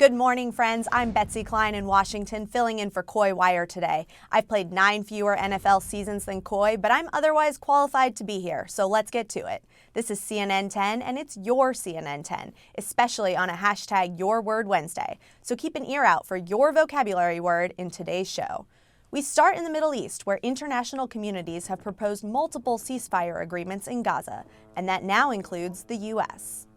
Good morning, friends. I'm Betsy Klein in Washington, filling in for Coy Wire today. I've played 9 fewer NFL seasons than Coy, but I'm otherwise qualified to be here, so let's get to it. This is CNN 10, and it's your CNN 10, especially on a hashtag Your Word Wednesday. So keep an ear out for your vocabulary word in today's show. We start in the Middle East, where international communities have proposed multiple ceasefire agreements in Gaza, and that now includes the U.S.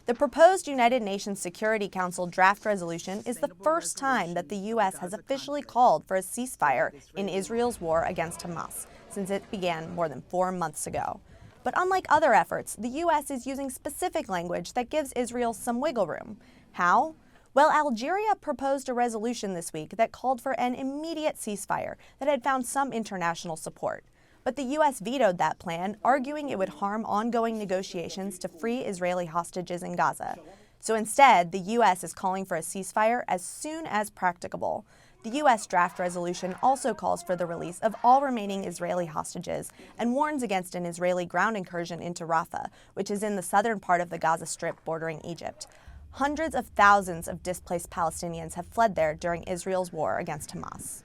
The proposed United Nations Security Council draft resolution is the first time that the U.S. has officially called for a ceasefire in Israel's war against Hamas, since it began more than 4 months ago. But unlike other efforts, the U.S. is using specific language that gives Israel some wiggle room. How? Well, Algeria proposed a resolution this week that called for an immediate ceasefire that had found some international support. But the U.S. vetoed that plan, arguing it would harm ongoing negotiations to free Israeli hostages in Gaza. So instead, the U.S. is calling for a ceasefire as soon as practicable. The U.S. draft resolution also calls for the release of all remaining Israeli hostages and warns against an Israeli ground incursion into Rafah, which is in the southern part of the Gaza Strip bordering Egypt. Hundreds of thousands of displaced Palestinians have fled there during Israel's war against Hamas.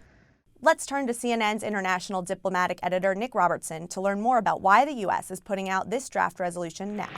Let's turn to CNN's international diplomatic editor, Nick Robertson, to learn more about why the U.S. is putting out this draft resolution now.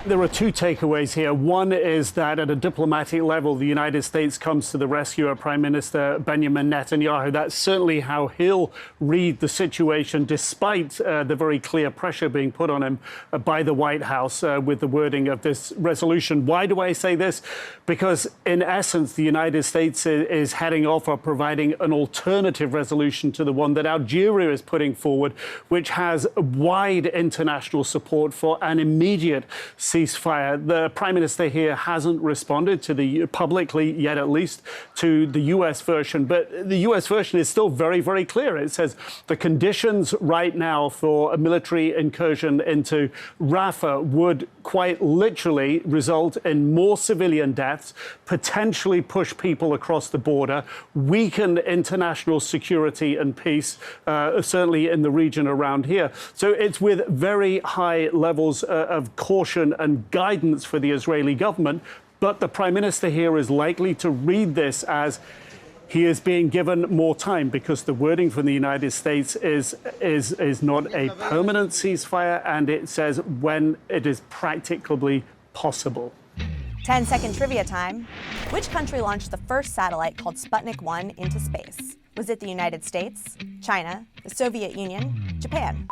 There are 2 takeaways here. One is that at a diplomatic level, the United States comes to the rescue of Prime Minister Benjamin Netanyahu. That's certainly how he'll read the situation, despite the very clear pressure being put on him by the White House with the wording of this resolution. Why do I say this? Because in essence, the United States is heading off or providing an alternative resolution to the one that Algeria is putting forward, which has wide international support for an immediate ceasefire. The Prime Minister here hasn't responded to the publicly yet, at least, to the U.S. version. But the U.S. version is still very, very clear. It says the conditions right now for a military incursion into Rafah would quite literally result in more civilian deaths, potentially push people across the border, weaken international security and peace, certainly in the region around here. So it's with very high levels of caution and guidance for the Israeli government. But the Prime Minister here is likely to read this as he is being given more time, because the wording from the United States is not a permanent ceasefire, and it says when it is practicably possible. 10-second trivia time. Which country launched the first satellite called Sputnik 1 into space? Was it the United States, China, the Soviet Union, Japan?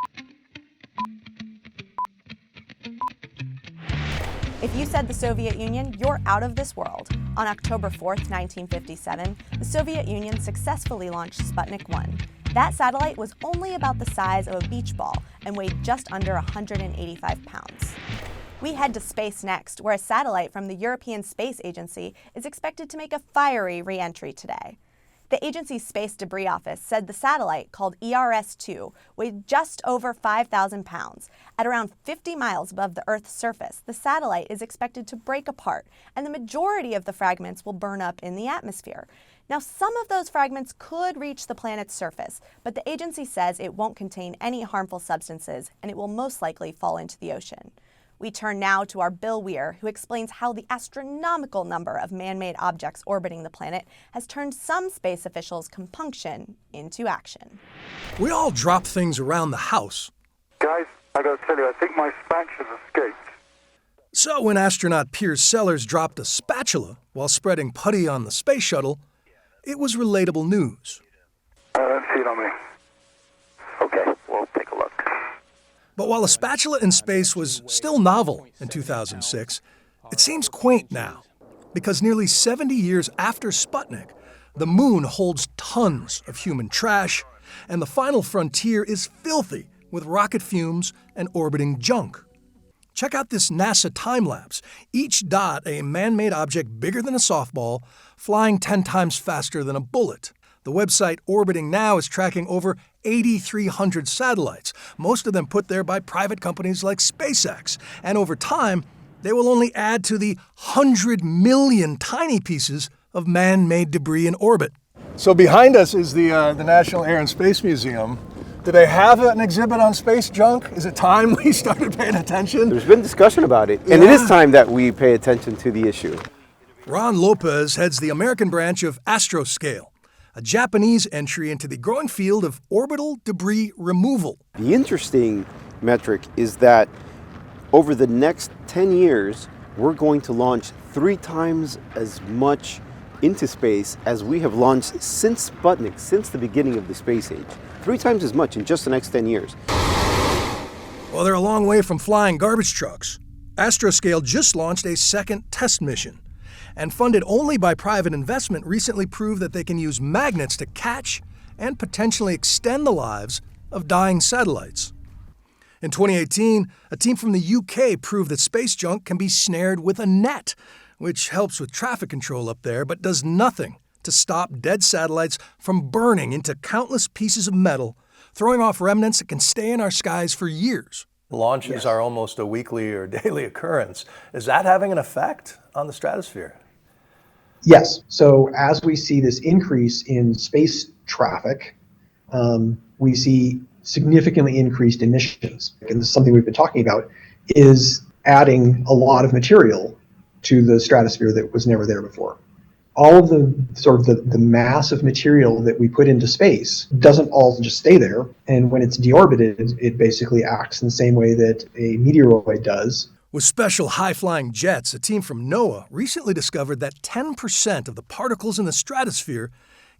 If you said the Soviet Union, you're out of this world. On October 4th, 1957, the Soviet Union successfully launched Sputnik 1. That satellite was only about the size of a beach ball and weighed just under 185 pounds. We head to space next, where a satellite from the European Space Agency is expected to make a fiery re-entry today. The agency's Space Debris Office said the satellite, called ERS-2, weighed just over 5,000 pounds. At around 50 miles above the Earth's surface, the satellite is expected to break apart, and the majority of the fragments will burn up in the atmosphere. Now, some of those fragments could reach the planet's surface, but the agency says it won't contain any harmful substances, and it will most likely fall into the ocean. We turn now to our Bill Weir, who explains how the astronomical number of man-made objects orbiting the planet has turned some space officials' compunction into action. We all drop things around the house. Guys, I gotta tell you, I think my spatula's escaped. So when astronaut Piers Sellers dropped a spatula while spreading putty on the space shuttle, it was relatable news. I don't see it on me. Okay, we'll take a look. But while a spatula in space was still novel in 2006, it seems quaint now, because nearly 70 years after Sputnik, the moon holds tons of human trash, and the final frontier is filthy with rocket fumes and orbiting junk. Check out this NASA time-lapse, each dot a man-made object bigger than a softball, flying 10 times faster than a bullet. The website Orbiting Now is tracking over 8,300 satellites, most of them put there by private companies like SpaceX. And over time, they will only add to the 100 million tiny pieces of man-made debris in orbit. So behind us is the National Air and Space Museum. Do they have an exhibit on space junk? Is it time we started paying attention? There's been discussion about it, and it is time that we pay attention to the issue. Ron Lopez heads the American branch of Astroscale, a Japanese entry into the growing field of orbital debris removal. The interesting metric is that over the next 10 years, we're going to launch 3 times as much into space as we have launched since Sputnik, since the beginning of the space age. 3 times as much in just the next 10 years. Well, they're a long way from flying garbage trucks. Astroscale just launched a second test mission, and funded only by private investment, recently proved that they can use magnets to catch and potentially extend the lives of dying satellites. In 2018, a team from the UK proved that space junk can be snared with a net, which helps with traffic control up there, but does nothing to stop dead satellites from burning into countless pieces of metal, throwing off remnants that can stay in our skies for years. Launches are almost a weekly or daily occurrence. Is that having an effect on the stratosphere? Yes. So as we see this increase in space traffic, we see significantly increased emissions. And this is something we've been talking about, is adding a lot of material to the stratosphere that was never there before. All of the mass of material that we put into space doesn't all just stay there. And when it's deorbited, it basically acts in the same way that a meteoroid does. With special high-flying jets, a team from NOAA recently discovered that 10% of the particles in the stratosphere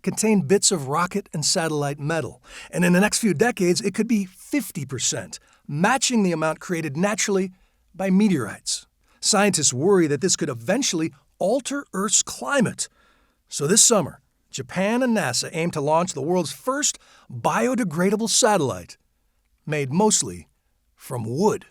contain bits of rocket and satellite metal. And in the next few decades, it could be 50%, matching the amount created naturally by meteorites. Scientists worry that this could eventually alter Earth's climate. So this summer, Japan and NASA aim to launch the world's first biodegradable satellite, made mostly from wood.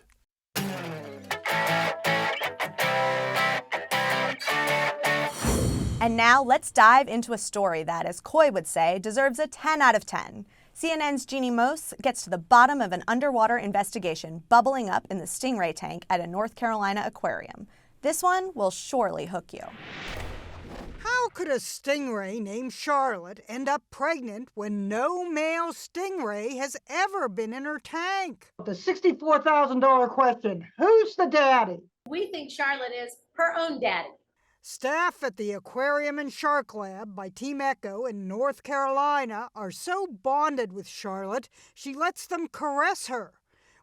And now let's dive into a story that, as Coy would say, deserves a 10 out of 10. CNN's Jeanne Moos gets to the bottom of an underwater investigation bubbling up in the stingray tank at a North Carolina aquarium. This one will surely hook you. How could a stingray named Charlotte end up pregnant when no male stingray has ever been in her tank? The $64,000 question, who's the daddy? We think Charlotte is her own daddy. Staff at the Aquarium and Shark Lab by Team Echo in North Carolina are so bonded with Charlotte, she lets them caress her.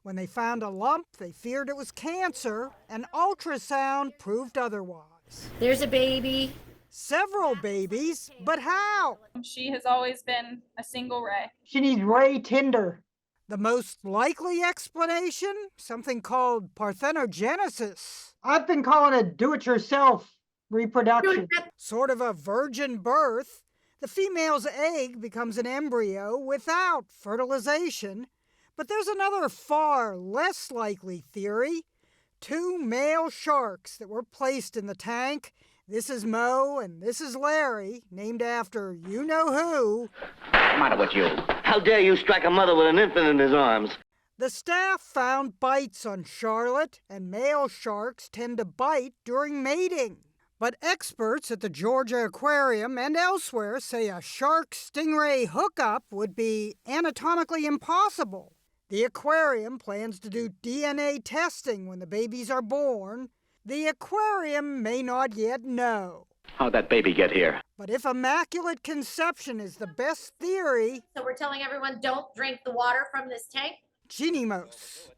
When they found a lump, they feared it was cancer. An ultrasound proved otherwise. There's a baby. Several babies, but how? She has always been a single ray. She needs ray tinder. The most likely explanation? Something called parthenogenesis. I've been calling it do-it-yourself reproduction. Sort of a virgin birth. The female's egg becomes an embryo without fertilization. But there's another far less likely theory. 2 male sharks that were placed in the tank. This is Mo and this is Larry, named after you-know-who. What's the matter with you? How dare you strike a mother with an infant in his arms? The staff found bites on Charlotte, and male sharks tend to bite during mating. But experts at the Georgia Aquarium and elsewhere say a shark-stingray hookup would be anatomically impossible. The aquarium plans to do DNA testing when the babies are born. The aquarium may not yet know. How'd that baby get here? But if immaculate conception is the best theory... So we're telling everyone don't drink the water from this tank? Jeanne Moos.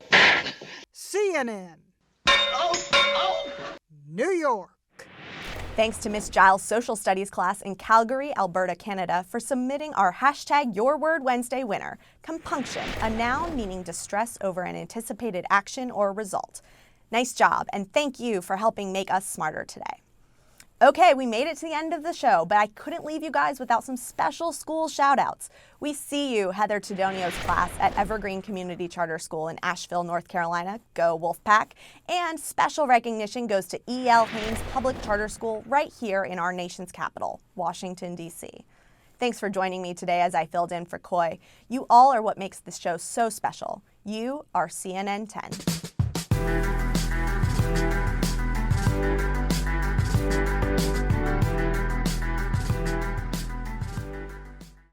CNN. New York. Thanks to Miss Giles' social studies class in Calgary, Alberta, Canada, for submitting our hashtag Your Word Wednesday winner, compunction, a noun meaning distress over an anticipated action or result. Nice job, and thank you for helping make us smarter today. Okay, we made it to the end of the show, but I couldn't leave you guys without some special school shout-outs. We see you, Heather Tidonio's class at Evergreen Community Charter School in Asheville, North Carolina. Go Wolfpack. And special recognition goes to E.L. Haynes Public Charter School right here in our nation's capital, Washington, D.C. Thanks for joining me today as I filled in for Coy. You all are what makes this show so special. You are CNN 10.